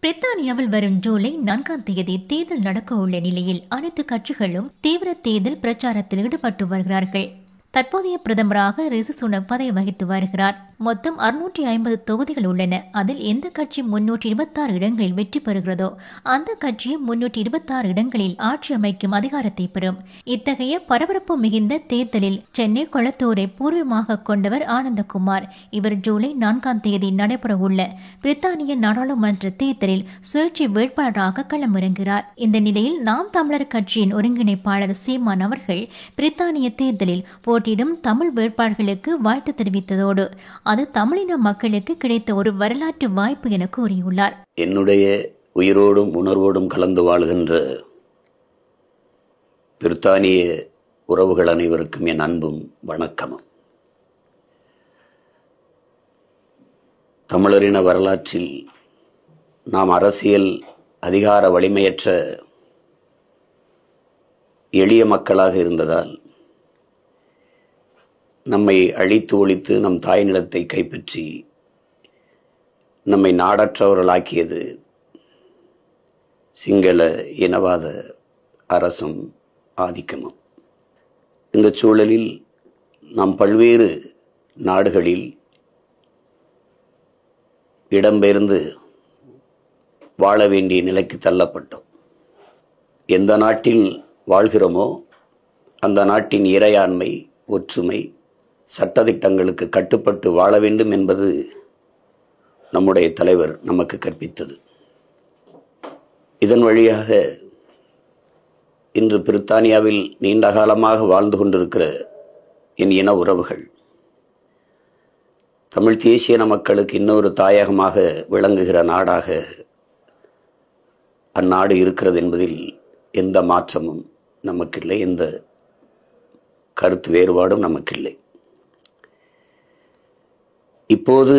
பிரித்தானியாவில் வரும் ஜூலை 4ஆம் தேதி தேர்தல் நடக்க உள்ள நிலையில் அனைத்து கட்சிகளும் தீவிர தேர்தல் பிரச்சாரத்தில் ஈடுபட்டு வருகிறார்கள். தற்போதைய பிரதமராக ரிஷி சுனக் பதவி வகித்து வருகிறார். மொத்தம் 650 தொகுதிகள் உள்ளன. அதில் எந்த கட்சி 326 இடங்களில் வெற்றி பெறுகிறதோ அந்த கட்சியும் 326 இடங்களில் ஆட்சி அமைக்கும் அதிகாரத்தை பெறும். இத்தகைய பரபரப்பு மிகுந்த தேர்தலில் சென்னை கொளத்தூரை பூர்வமாக கொண்டவர் ஆனந்தகுமார். இவர் ஜூலை 4ஆம் தேதி நடைபெறவுள்ள பிரித்தானிய நாடாளுமன்ற தேர்தலில் சுயேட்சை வேட்பாளராக களமிறங்குகிறார். இந்த நிலையில் நாம் தமிழர் கட்சியின் ஒருங்கிணைப்பாளர் சீமான் அவர்கள் பிரித்தானிய தேர்தலில் போட்டியிடும் தமிழ் வேட்பாளர்களுக்கு வாழ்த்து தெரிவித்ததோடு அது தமிழின மக்களுக்கு கிடைத்த ஒரு வரலாற்று வாய்ப்பு என கூறியுள்ளார். என்னுடைய உயிரோடும் உணர்வோடும் கலந்து வாழ்கின்ற பிரித்தானிய உறவுகள் அனைவருக்கும் என் அன்பும் வணக்கமும். தமிழரின வரலாற்றில் நாம் அரசியல் அதிகார வலிமையற்ற எளிய மக்களாக இருந்ததால் நம்மை அழித்து ஒழித்து நம் தாய் நிலத்தை கைப்பற்றி நம்மை நாடற்றவர்களாக்கியது சிங்கள இனவாத அரசும் ஆதிக்கமும். இந்த சூழலில் நாம் பல்வேறு நாடுகளில் இடம்பெயர்ந்து வாழ வேண்டிய நிலைக்கு தள்ளப்பட்டோம். எந்த நாட்டில் வாழ்கிறோமோ அந்த நாட்டின் இறையாண்மை, ஒற்றுமை, சட்டதிட்டங்களுக்கு கட்டுப்பட்டு வாழ வேண்டும் என்பது நம்முடைய தலைவர் நமக்கு கற்பித்தது. இதன் வழியாக இன்று பிரித்தானியாவில் நீண்ட காலமாக வாழ்ந்து கொண்டிருக்கிற என் இன உறவுகள் தமிழ் தேசிய மக்களுக்கு இன்னொரு தாயகமாக விளங்குகிற நாடாக அந்நாடு இருக்கிறது என்பதில் எந்த மாற்றமும் நமக்கில்லை, எந்த கருத்து வேறுபாடும் நமக்கில்லை. இப்போது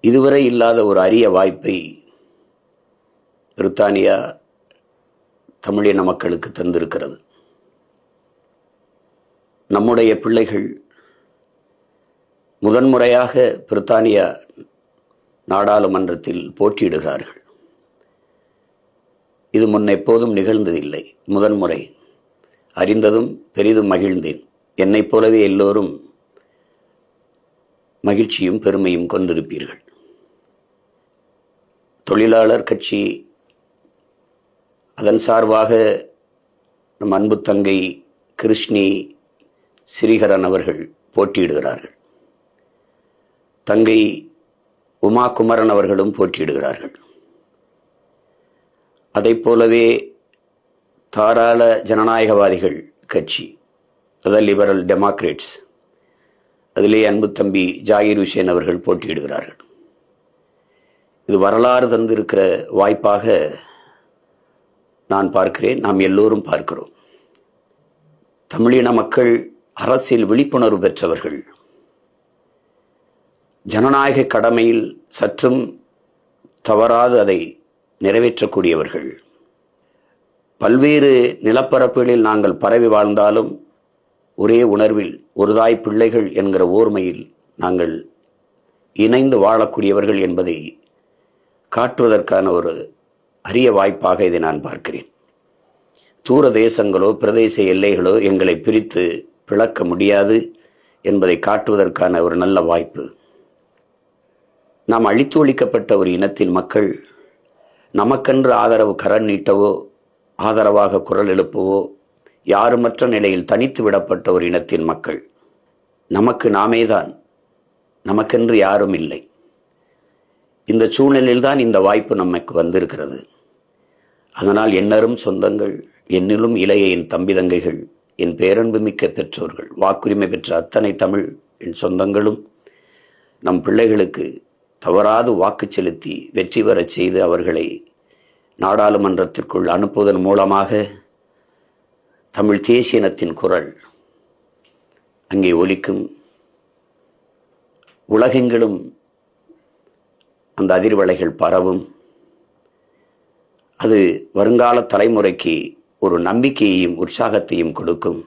இதுவரை இல்லாத ஒரு அரிய வாய்ப்பை பிரித்தானியா தமிழின மக்களுக்கு தந்திருக்கிறது. நம்முடைய பிள்ளைகள் முதன்முறையாக பிரித்தானியா நாடாளுமன்றத்தில் போட்டியிடுகிறார்கள். இது முன் எப்போதும் நிகழ்ந்ததில்லை, முதன்முறை. அறிந்ததும் பெரிதும் மகிழ்ந்தேன். என்னைப் போலவே எல்லோரும் மகிழ்ச்சியும் பெருமையும் கொண்டிருப்பீர்கள். தொழிலாளர் கட்சி, அதன் சார்பாக நம் அன்பு தங்கை கிருஷ்ணி ஸ்ரீகரன் அவர்கள் போட்டியிடுகிறார்கள். தங்கை உமா குமரன் அவர்களும் போட்டியிடுகிறார்கள். அதைப் போலவே தாராள ஜனநாயகவாதிகள் கட்சி, அதாவது லிபரல் டெமோக்ரேட்ஸ், அதிலே அன்பு தம்பி ஜாகிர் ஹுசேன் அவர்கள் போட்டியிடுகிறார்கள். இது வரலாறு தந்திருக்கிற வாய்ப்பாக நான் பார்க்கிறேன், நாம் எல்லோரும் பார்க்கிறோம். தமிழின மக்கள் அரசியல் விழிப்புணர்வு பெற்றவர்கள், ஜனநாயக கடமையில் சற்றும் தவறாது அதை நிறைவேற்றக்கூடியவர்கள். பல்வேறு நிலப்பரப்புகளில் நாங்கள் பரவி வாழ்ந்தாலும் ஒரே உணர்வில் ஒரு தாய் பிள்ளைகள் என்கிற ஓர்மையில் நாங்கள் இணைந்து வாழக்கூடியவர்கள் என்பதை காட்டுவதற்கான ஒரு அரிய வாய்ப்பாக இதை நான் பார்க்கிறேன். தூர தேசங்களோ பிரதேச எல்லைகளோ எங்களை பிரித்து பிளக்க முடியாது என்பதை காட்டுவதற்கான ஒரு நல்ல வாய்ப்பு. நாம் அழித்து ஒழிக்கப்பட்ட ஒரு இனத்தின் மக்கள் நமக்கென்று ஆதரவு கரம் நீட்டவோ ஆதரவாக குரல் எழுப்பவோ யாருமற்ற நிலையில் தனித்து விடப்பட்ட ஒரு இனத்தின் மக்கள். நமக்கு நாமேதான், நமக்கென்று யாரும் இல்லை. இந்த சூழ்நிலையில்தான் இந்த வாய்ப்பு நமக்கு வந்திருக்கிறது. அதனால் என்னரும் சொந்தங்கள், என்னிலும் இளைய என் தம்பி தங்கைகள், என் பேரன்பு மிக்க பெற்றோர்கள், வாக்குரிமை பெற்ற அத்தனை தமிழ் என் சொந்தங்களும் நம் பிள்ளைகளுக்கு தவறாது வாக்கு செலுத்தி வெற்றி பெறச் செய்து அவர்களை நாடாளுமன்றத்திற்குள் அனுப்புவதன் மூலமாக தமிழ் தேசிய இனத்தின் குரல் அங்கே ஒலிக்கும். உலகெங்கிலும் அந்த அதிர்வலைகள் பரவும். அது வருங்கால தலைமுறைக்கு ஒரு நம்பிக்கையையும் உற்சாகத்தையும் கொடுக்கும்.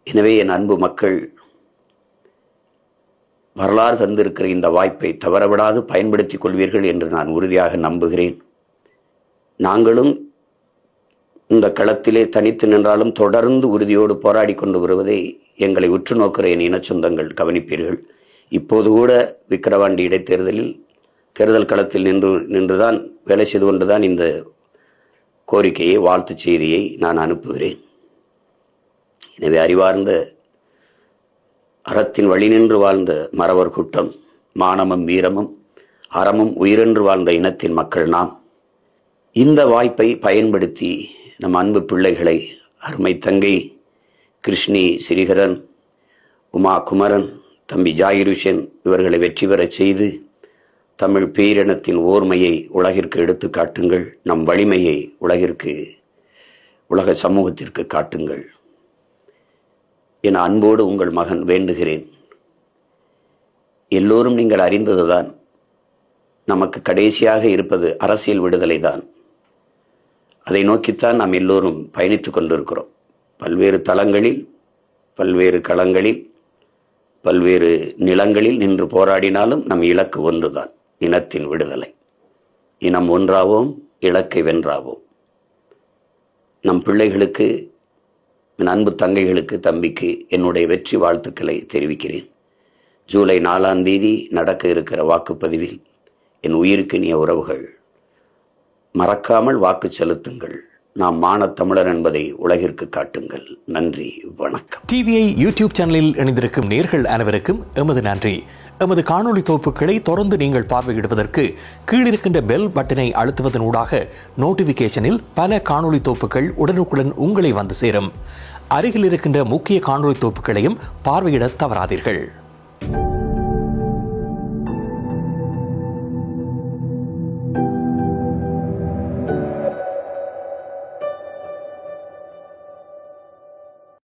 எனவே என் அன்பு மக்கள், வரலாறு தந்திருக்கிற இந்த வாய்ப்பை தவறவிடாது பயன்படுத்திக் கொள்வீர்கள் என்று நான் உறுதியாக நம்புகிறேன். நாங்களும் இந்த களத்திலே தனித்து நின்றாலும் தொடர்ந்து உறுதியோடு போராடி கொண்டு வருவதை எங்களை உற்று நோக்கிற என் இன சொந்தங்கள் கவனிப்பீர்கள். இப்போது கூட விக்கிரவாண்டி இடைத்தேர்தலில் தேர்தல் களத்தில் நின்றுதான் வேலை செய்து கொண்டுதான் இந்த கோரிக்கையை, வாழ்த்து செய்தியை நான் அனுப்புகிறேன். எனவே அறிவார்ந்த அறத்தின் வழி நின்று வாழ்ந்த மறவர் கூட்டம், மானமும் வீரமும் அறமும் உயிரென்று வாழ்ந்த இனத்தின் மக்கள் நாம் இந்த வாய்ப்பை பயன்படுத்தி நம் அன்பு பிள்ளைகளை, அருமை தங்கை கிருஷ்ணி ஸ்ரீகரன், உமா குமரன், தம்பி ஜாகிர் ஹுசேன் இவர்களை வெற்றி பெறச் செய்து தமிழ் பேரினத்தின் ஓர்மையை உலகிற்கு எடுத்து காட்டுங்கள். நம் வலிமையை உலக சமூகத்திற்கு காட்டுங்கள் என அன்போடு உங்கள் மகன் வேண்டுகிறேன். எல்லோரும் நீங்கள் அறிந்ததுதான், நமக்கு கடைசியாக இருப்பது அரசியல் விடுதலை தான். அதை நோக்கித்தான் நாம் எல்லோரும் பயணித்துக் கொண்டிருக்கிறோம். பல்வேறு தளங்களில், பல்வேறு களங்களில், பல்வேறு நிலங்களில் நின்று போராடினாலும் நம் இலக்கு ஒன்றுதான், இனத்தின் விடுதலை. இனம் ஒன்றாவோம், இலக்கை வென்றாவோம். நம் பிள்ளைகளுக்கு, என் அன்பு தங்கைகளுக்கு, தம்பிக்கு என்னுடைய வெற்றி வாழ்த்துக்களை தெரிவிக்கிறேன். ஜூலை 4ஆம் தேதி நடக்க இருக்கிற வாக்குப்பதிவில் என் உயிருக்கு இனிய உறவுகள், மறக்காமல் வாக்கு செலுத்துங்கள். நாம் மானத்தமிழர் என்பதை உலகிற்கு காட்டுங்கள். நன்றி, வணக்கம். டிவிஐ யூடியூப் சேனலில் இணைந்திருக்கும் நேர்கள் அனைவருக்கும் எமது நன்றி. எமது காணொளி தொகுப்புகளை தொடர்ந்து நீங்கள் பார்வையிடுவதற்கு கீழிருக்கின்ற பெல் பட்டனை அழுத்துவதனூடாக நோட்டிபிகேஷனில் பல காணொளி தொகுப்புகள் உடனுக்குடன் உங்களை வந்து சேரும். அருகில் இருக்கின்ற முக்கிய காணொளி தொகுப்புகளையும் பார்வையிட தவறாதீர்கள்.